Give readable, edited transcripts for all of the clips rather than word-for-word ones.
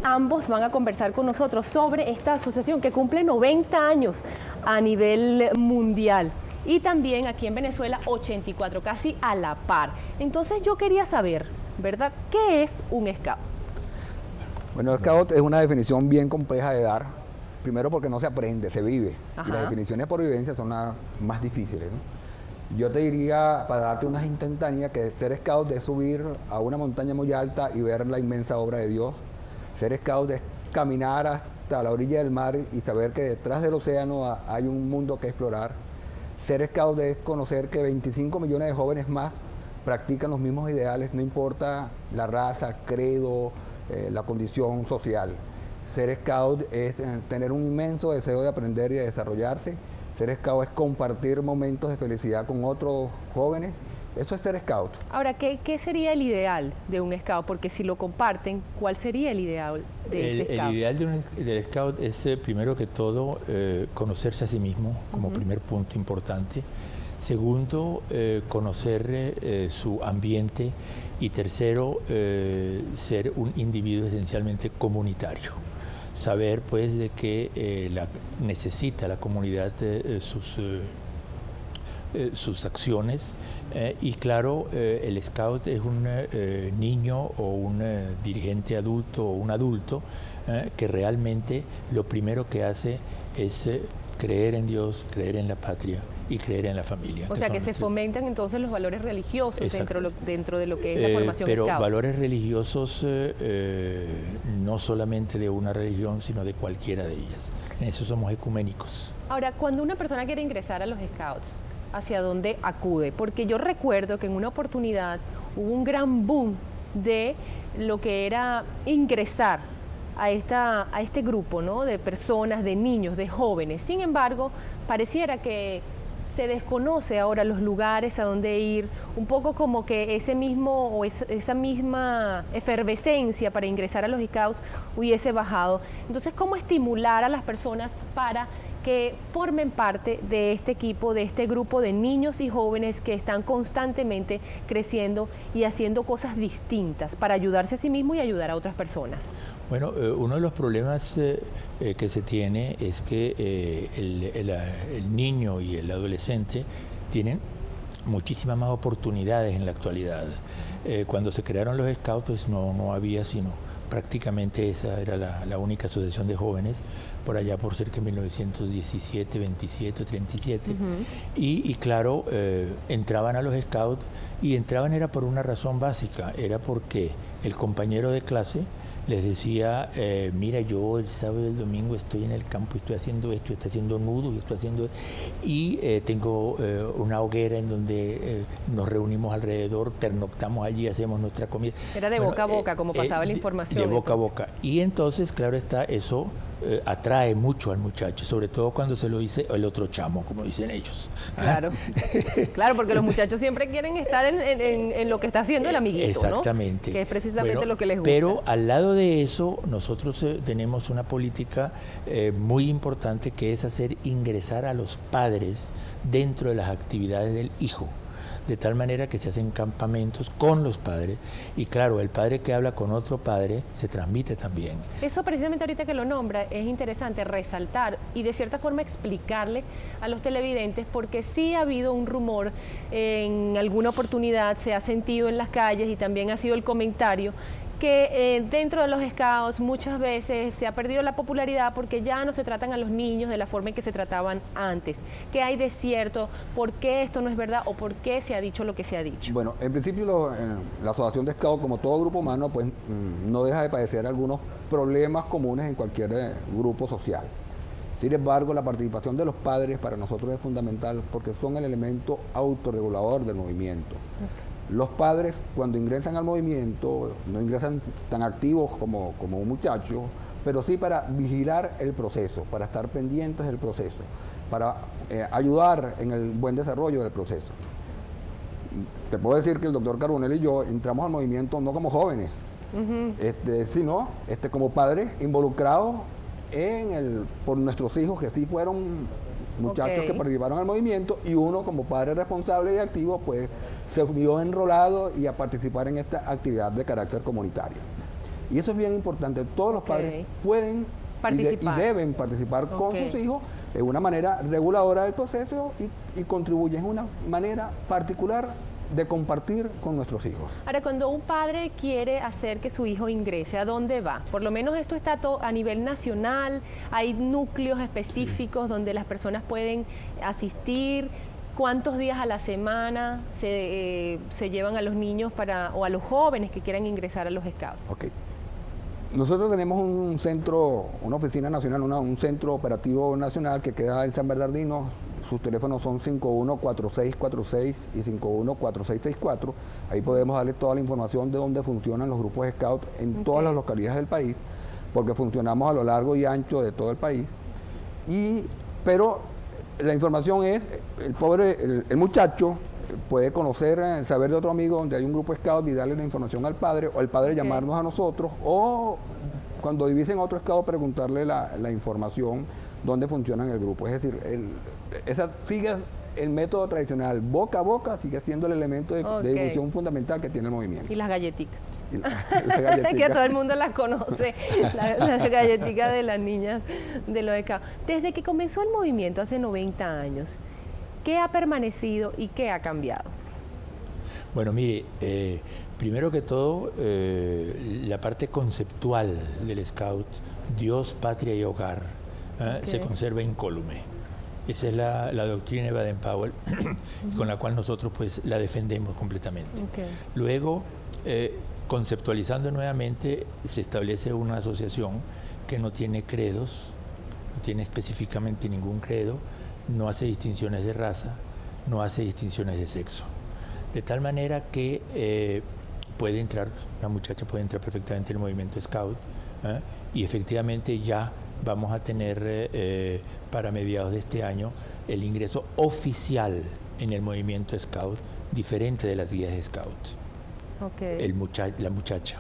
Ambos van a conversar con nosotros sobre esta asociación que cumple 90 años a nivel mundial y también aquí en Venezuela 84, casi a la par. Entonces yo quería saber, ¿verdad? ¿Qué es un scout? Bueno, el scout es una definición bien compleja de dar. Primero porque no se aprende, se vive. Ajá. Y las definiciones por vivencia son las más difíciles, ¿no? Yo te diría, para darte unas instantáneas, que ser scout es subir a una montaña muy alta y ver la inmensa obra de Dios. Ser scout es caminar hasta la orilla del mar y saber que detrás del océano hay un mundo que explorar. Ser scout es conocer que 25 millones de jóvenes más practican los mismos ideales, no importa la raza, credo, la condición social. Ser scout es tener un inmenso deseo de aprender y de desarrollarse. Ser scout es compartir momentos de felicidad con otros jóvenes. Eso es ser scout. Ahora, ¿qué sería el ideal de un scout? Porque si lo comparten, ¿cuál sería el ideal de ese scout? El ideal del scout es, primero que todo, conocerse a sí mismo como primer punto importante. Segundo, conocer su ambiente. Y tercero, ser un individuo esencialmente comunitario. Saber, pues, de que necesita la comunidad sus acciones y claro, el scout es un niño o un dirigente adulto o un adulto que realmente lo primero que hace es creer en Dios, creer en la patria y creer en la familia. O sea, que se fomentan entonces los valores religiosos dentro de lo que es la formación pero scout. Valores religiosos no solamente de una religión, sino de cualquiera de ellas. En eso somos ecuménicos. Ahora, cuando una persona quiere ingresar a los scouts, ¿hacia dónde acude? Porque yo recuerdo que en una oportunidad hubo un gran boom de lo que era ingresar a este grupo, ¿no? De personas, de niños, de jóvenes. Sin embargo, pareciera que se desconoce ahora los lugares a donde ir, un poco como que esa misma efervescencia para ingresar a los scouts hubiese bajado. Entonces, ¿cómo estimular a las personas para que formen parte de este equipo, de este grupo de niños y jóvenes que están constantemente creciendo y haciendo cosas distintas para ayudarse a sí mismo y ayudar a otras personas? Bueno, uno de los problemas que se tiene es que el niño y el adolescente tienen muchísimas más oportunidades en la actualidad. Cuando se crearon los scouts, pues no había sino prácticamente esa era la única asociación de jóvenes por allá por cerca de 1917, 27, 37. Y claro, entraban a los scouts y entraban era por una razón básica, era porque el compañero de clase les decía, mira, yo el sábado y el domingo estoy en el campo, estoy haciendo esto, estoy haciendo nudos, estoy haciendo y tengo una hoguera en donde nos reunimos alrededor, pernoctamos allí, hacemos nuestra comida. Era de boca a boca, como pasaba la información. De boca a boca. Y entonces, claro está, eso atrae mucho al muchacho, sobre todo cuando se lo dice el otro chamo, como dicen ellos. Claro, claro, porque los muchachos siempre quieren estar en lo que está haciendo el amiguito, exactamente, ¿no? Que es precisamente lo que les gusta. Pero al lado de eso, nosotros tenemos una política muy importante que es hacer ingresar a los padres dentro de las actividades del hijo. De tal manera que se hacen campamentos con los padres y claro, el padre que habla con otro padre se transmite también. Eso precisamente ahorita que lo nombra es interesante resaltar y de cierta forma explicarle a los televidentes porque sí ha habido un rumor, en alguna oportunidad se ha sentido en las calles y también ha sido el comentario que dentro de los scouts muchas veces se ha perdido la popularidad porque ya no se tratan a los niños de la forma en que se trataban antes. ¿Qué hay de cierto? ¿Por qué esto no es verdad? ¿O por qué se ha dicho lo que se ha dicho? Bueno, en principio la asociación de scouts, como todo grupo humano, pues no deja de padecer algunos problemas comunes en cualquier grupo social. Sin embargo, la participación de los padres para nosotros es fundamental porque son el elemento autorregulador del movimiento. Los padres, cuando ingresan al movimiento, no ingresan tan activos como un muchacho, pero sí para vigilar el proceso, para estar pendientes del proceso, para ayudar en el buen desarrollo del proceso. Te puedo decir que el doctor Carbonell y yo entramos al movimiento no como jóvenes, sino como padres involucrados por nuestros hijos que sí fueron muchachos que participaron al movimiento y uno como padre responsable y activo pues se vio enrolado y a participar en esta actividad de carácter comunitario. Y eso es bien importante. Todos los padres pueden y deben participar con sus hijos de una manera reguladora del proceso y contribuyen de una manera particular de compartir con nuestros hijos. Ahora, cuando un padre quiere hacer que su hijo ingrese, ¿a dónde va? Por lo menos esto está a nivel nacional, hay núcleos específicos donde las personas pueden asistir. ¿Cuántos días a la semana se llevan a los niños o a los jóvenes que quieran ingresar a los Scouts? Okay. Nosotros tenemos un centro, una oficina nacional, un centro operativo nacional que queda en San Bernardino. Sus teléfonos son 514646 y 514664. Ahí podemos darle toda la información de dónde funcionan los grupos Scout en todas las localidades del país, porque funcionamos a lo largo y ancho de todo el país. Pero la información es, el muchacho puede conocer, saber de otro amigo donde hay un grupo Scout y darle la información al padre, o el padre llamarnos a nosotros, o cuando divisen otro Scout preguntarle la información dónde funcionan el grupo. Es decir, sigue el método tradicional, boca a boca, sigue siendo el elemento de división fundamental que tiene el movimiento. Y las galletitas. La galletica. Que todo el mundo las conoce, las galletitas de las niñas de los Scouts. Desde que comenzó el movimiento hace 90 años, ¿qué ha permanecido y qué ha cambiado? Bueno, mire, primero que todo, la parte conceptual del Scout, Dios, patria y hogar, se conserva incólume. Esa es la doctrina de Baden-Powell, con la cual nosotros pues la defendemos completamente. Luego, conceptualizando nuevamente, se establece una asociación que no tiene credos, no tiene específicamente ningún credo, no hace distinciones de raza, no hace distinciones de sexo. De tal manera que una muchacha puede entrar perfectamente en el movimiento Scout, y efectivamente ya vamos a tener para mediados de este año el ingreso oficial en el movimiento Scout, diferente de las guías de Scout. La muchacha.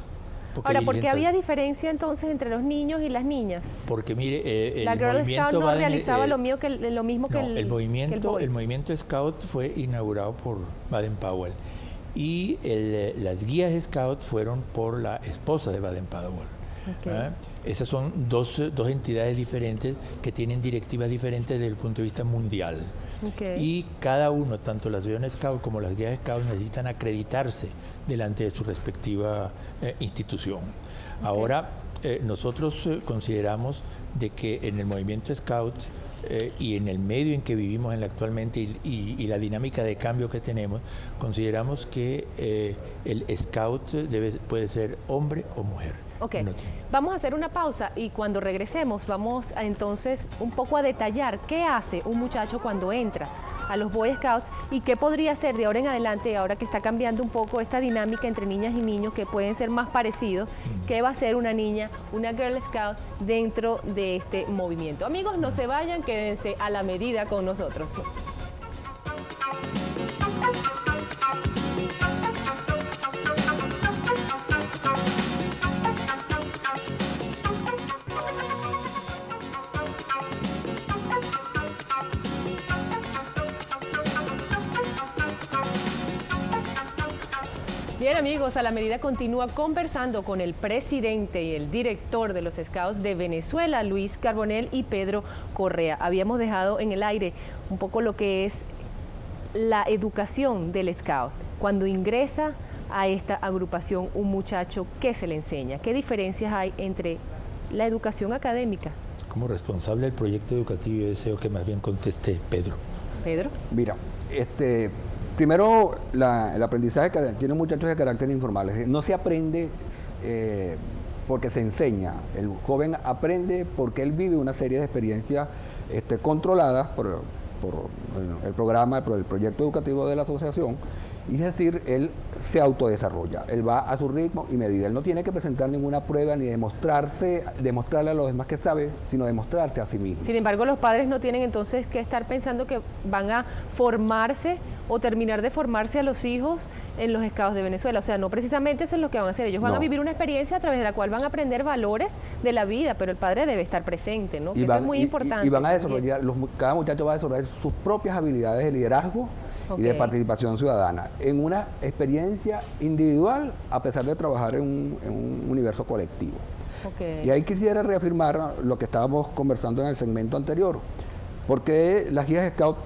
Ahora, ¿por qué había diferencia entonces entre los niños y las niñas? Porque mire, la Girl Scout no realizaba lo mismo que el movimiento Scout fue inaugurado por Baden-Powell y las guías de Scout fueron por la esposa de Baden-Powell. Esas son dos entidades diferentes que tienen directivas diferentes desde el punto de vista mundial. Y cada uno, tanto las Asociaciones Scout como las guías Scout, necesitan acreditarse delante de su respectiva institución. Ahora, nosotros consideramos de que en el movimiento Scout y en el medio en que vivimos actualmente y la dinámica de cambio que tenemos, consideramos que el Scout puede ser hombre o mujer. Vamos a hacer una pausa y cuando regresemos vamos a entonces un poco a detallar qué hace un muchacho cuando entra a los Boy Scouts y qué podría ser de ahora en adelante, ahora que está cambiando un poco esta dinámica entre niñas y niños que pueden ser más parecidos, qué va a ser una niña, una Girl Scout dentro de este movimiento. Amigos, no se vayan, quédense a la medida con nosotros. Bien, amigos, a la medida continúa conversando con el presidente y el director de los Scouts de Venezuela, Luis Carbonell y Pedro Correa. Habíamos dejado en el aire un poco lo que es la educación del Scout. Cuando ingresa a esta agrupación un muchacho, ¿qué se le enseña? ¿Qué diferencias hay entre la educación académica? Como responsable del proyecto educativo, yo deseo que más bien conteste Pedro. Pedro. Mira, primero, el aprendizaje tiene muchachos de carácter informales. No se aprende porque se enseña. El joven aprende porque él vive una serie de experiencias controladas por el programa, por el proyecto educativo de la asociación. Y es decir, él se autodesarrolla, él va a su ritmo y medida. Él no tiene que presentar ninguna prueba ni demostrarle a los demás que sabe, sino demostrarse a sí mismo. Sin embargo, los padres no tienen entonces que estar pensando que van a formarse o terminar de formarse a los hijos en los Scouts de Venezuela. O sea, no precisamente eso es lo que van a hacer. Ellos van a vivir una experiencia a través de la cual van a aprender valores de la vida, pero el padre debe estar presente, ¿no? Que eso es muy importante. Y van a desarrollar, cada muchacho va a desarrollar sus propias habilidades de liderazgo y de Ok. participación ciudadana, en una experiencia individual a pesar de trabajar en un universo colectivo. Ok. Y ahí quisiera reafirmar lo que estábamos conversando en el segmento anterior, porque las guías Scout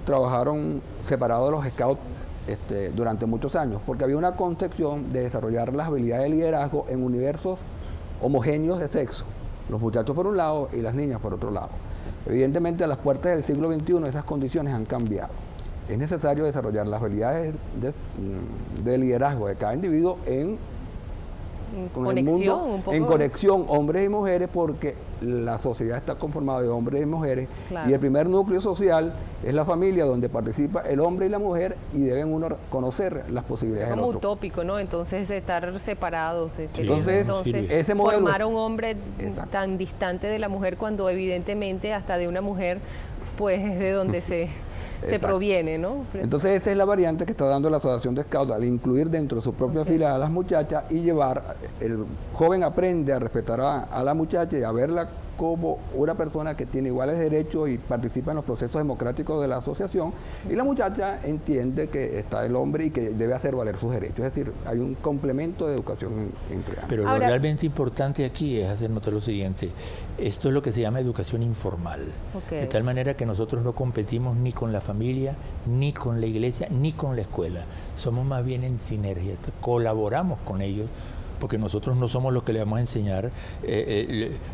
trabajaron separados de los Scouts durante muchos años, porque había una concepción de desarrollar las habilidades de liderazgo en universos homogéneos de sexo, los muchachos por un lado y las niñas por otro lado. Evidentemente, a las puertas del siglo XXI esas condiciones han cambiado. Es necesario desarrollar las habilidades de liderazgo de cada individuo con el mundo, un poco. en conexión, hombres y mujeres, porque la sociedad está conformada de hombres y mujeres, Claro. y el primer núcleo social es la familia, donde participa el hombre y la mujer, y deben uno conocer las posibilidades del Como otro. utópico, ¿no? Entonces estar separados. Sí, Entonces, no sirve. ese modelo formar a un hombre Exacto. tan distante de la mujer cuando evidentemente hasta de una mujer pues es de donde se Exacto. proviene, ¿no? Entonces esa es la variante que está dando la Asociación de Scouts al incluir dentro de su propia Ok. fila a las muchachas y llevar, el joven aprende a respetar a la muchacha y a verla como una persona que tiene iguales derechos y participa en los procesos democráticos de la asociación, y la muchacha entiende que está el hombre y que debe hacer valer sus derechos. Es decir, hay un complemento de educación entre ambos. Pero lo Ahora- realmente importante aquí es hacer notar lo siguiente. Esto es lo que se llama educación informal. Ok. De tal manera que nosotros no competimos ni con la familia, ni con la iglesia, ni con la escuela. Somos más bien en sinergia. Colaboramos con ellos, porque nosotros no somos los que le vamos a enseñar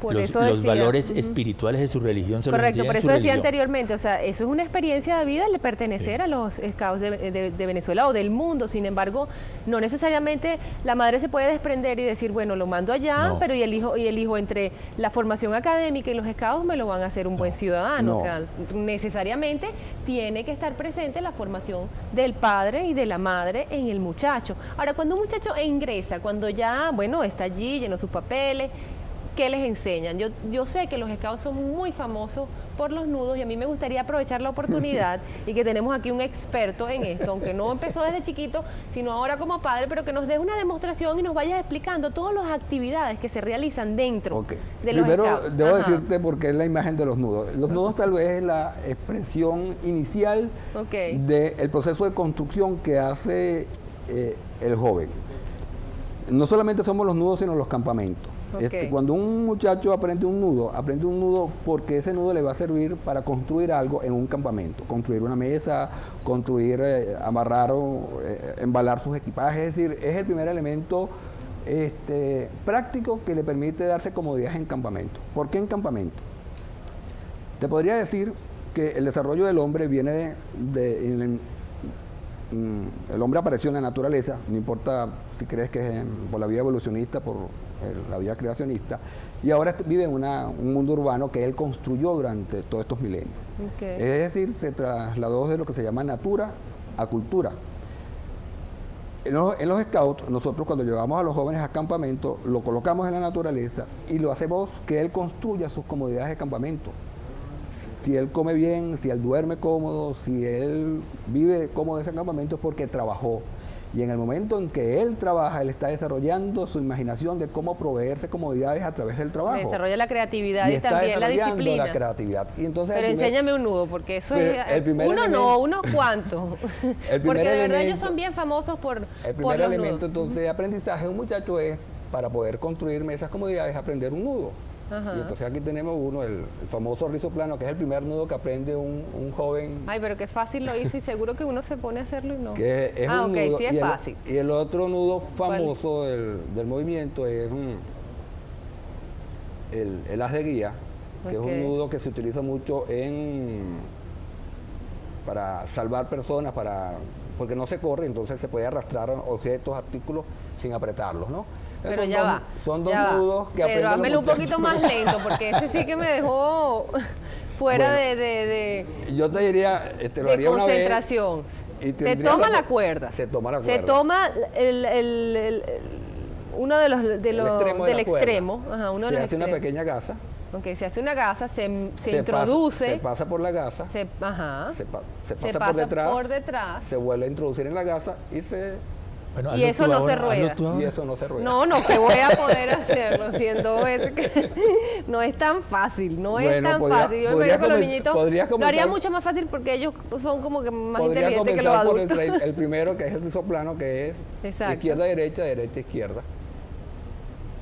Por los, eso los decía, valores ujú. espirituales de su religión. Se los Correcto, enseñan por en eso su decía religión. anteriormente, o sea, eso es una experiencia de vida el pertenecer a los Scouts de Venezuela o del mundo. Sin embargo, no necesariamente la madre se puede desprender y decir, bueno, lo mando allá, No. pero y el hijo entre la formación académica y los Scouts me lo van a hacer un buen ciudadano. No. O sea, necesariamente tiene que estar presente la formación del padre y de la madre en el muchacho. Ahora, cuando un muchacho ingresa, cuando ya, bueno, está allí, llenó sus papeles, ¿qué les enseñan? Yo sé que los Scouts son muy famosos por los nudos y a mí me gustaría aprovechar la oportunidad y que tenemos aquí un experto en esto, aunque no empezó desde chiquito, sino ahora como padre, pero que nos dé una demostración y nos vayas explicando todas las actividades que se realizan dentro Ok. de los Primero Scouts. debo Ajá. decirte por qué es la imagen de los nudos. Los nudos tal vez es la expresión inicial Ok. del proceso de construcción que hace el joven. No solamente somos los nudos, sino los campamentos. Ok. Cuando un muchacho aprende un nudo porque ese nudo le va a servir para construir algo en un campamento, construir una mesa, construir, amarrar o embalar sus equipajes. Es decir, es el primer elemento práctico que le permite darse comodidades en campamento. ¿Por qué en campamento? Te podría decir que el desarrollo del hombre viene el hombre apareció en la naturaleza, no importa si crees que es por la vía evolucionista, por la vía creacionista, y ahora vive en un mundo urbano que él construyó durante todos estos milenios. Ok. Es decir, se trasladó de lo que se llama natura a cultura. En los Scouts, nosotros cuando llevamos a los jóvenes a campamento, lo colocamos en la naturaleza y lo hacemos que él construya sus comodidades de campamento. Si él come bien, si él duerme cómodo, si él vive cómodo en ese campamento es porque trabajó. Y en el momento en que él trabaja, él está desarrollando su imaginación de cómo proveerse comodidades a través del trabajo. Desarrolla la creatividad y está también la desarrollando disciplina. la creatividad. Y entonces Pero el primer- enséñame un nudo, porque eso Pero es... el primer uno elemento- no, unos cuantos. primer Porque de verdad ellos elemento- son bien famosos por El por primer los elemento nudos. entonces de aprendizaje de un muchacho es, para poder construirme esas comodidades, aprender un nudo. Ajá. Y entonces aquí tenemos uno, el famoso rizo plano, que es el primer nudo que aprende un joven. Ay, pero qué fácil lo hizo y seguro que uno se pone a hacerlo y no. Que es Ah, un ok, nudo. sí es fácil. Y el otro nudo ¿Cuál? famoso del movimiento es el haz de guía, que Ok. es un nudo que se utiliza mucho para salvar personas, porque no se corre, entonces se puede arrastrar objetos, artículos sin apretarlos, ¿no? Pero Son ya dos- va. Son dos ya va. nudos que aprenden Pero los házmelo un poquito muchachos. más lento, porque ese sí que me dejó fuera Bueno, de Yo te diría, lo de haría una vez. concentración. y Se tendría toma la- la cuerda. Se toma la Se cuerda. toma uno de los, El extremo de del la cuerda. extremo. Ajá, uno de Se los hace una extremos. pequeña gasa. Ok, se hace una gasa, se se introduce. pasa por la gasa. Ajá. Se pasa Se por pasa detrás. por detrás. Se vuelve a introducir en la gasa y se Bueno, y hazlo eso tú no ahora, se rueda. hazlo tú ahora. Y eso no se rueda. No, no, que voy a poder hacerlo, siendo ese que no es tan fácil, no es Bueno, tan podría- fácil. Yo me podría imagino que los comen- niñitos podrías lo haría comenzar- mucho más fácil porque ellos son como que más Podría inteligentes que los comenzar por adultos. el primero, que es el rizoplano, que es Exacto. izquierda-derecha, derecha-izquierda.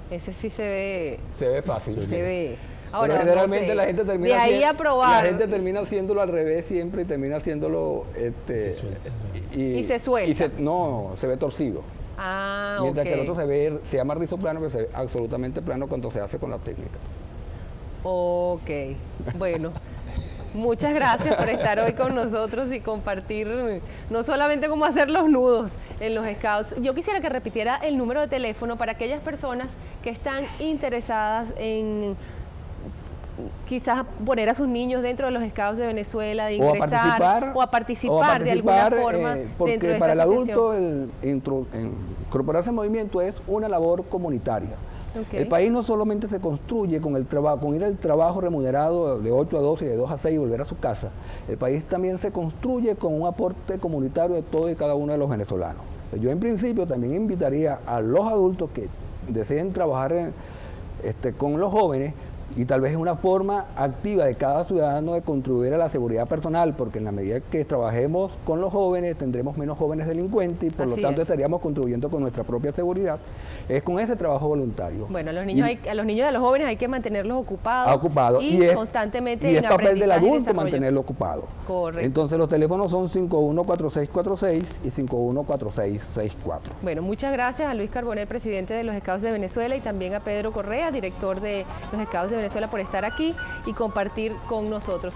Ese sí se Se ve fácil. ve. Pero no generalmente sé. la gente termina de ahí a probar. la gente termina haciéndolo al revés siempre y termina haciéndolo Se suelta, Y se suelta. no, se ve torcido. Ah, Mientras que el ok. otro se llama rizoplano, pero se ve absolutamente plano cuando se hace con la técnica. Ok, bueno. Muchas gracias por estar hoy con nosotros y compartir no solamente cómo hacer los nudos en los scouts. Yo quisiera que repitiera el número de teléfono para aquellas personas que están interesadas en quizás poner a sus niños dentro de los scouts de Venezuela, de ingresar o a participar de alguna forma porque dentro de para el esta adulto asociación. incorporarse en movimiento es una labor comunitaria. Ok. El país no solamente se construye con el trabajo, con ir al trabajo remunerado de 8 a 12 y de 2 a 6 y volver a su casa. El país también se construye con un aporte comunitario de todos y cada uno de los venezolanos. Yo en principio también invitaría a los adultos que deseen trabajar con los jóvenes, y tal vez es una forma activa de cada ciudadano de contribuir a la seguridad personal, porque en la medida que trabajemos con los jóvenes tendremos menos jóvenes delincuentes y por Así lo tanto es. estaríamos contribuyendo con nuestra propia seguridad. Es con ese trabajo voluntario. Bueno, a los niños y a los niños y a los jóvenes hay que mantenerlos ocupados, Ocupado. y es, constantemente y en es papel del aprendizaje y adulto desarrollo. mantenerlo ocupado. Correcto. Entonces los teléfonos son 514646 y 514664. Bueno, muchas gracias a Luis Carbonell, presidente de los Scouts de Venezuela, y también a Pedro Correa, director de los Scouts de Venezuela, por estar aquí y compartir con nosotros.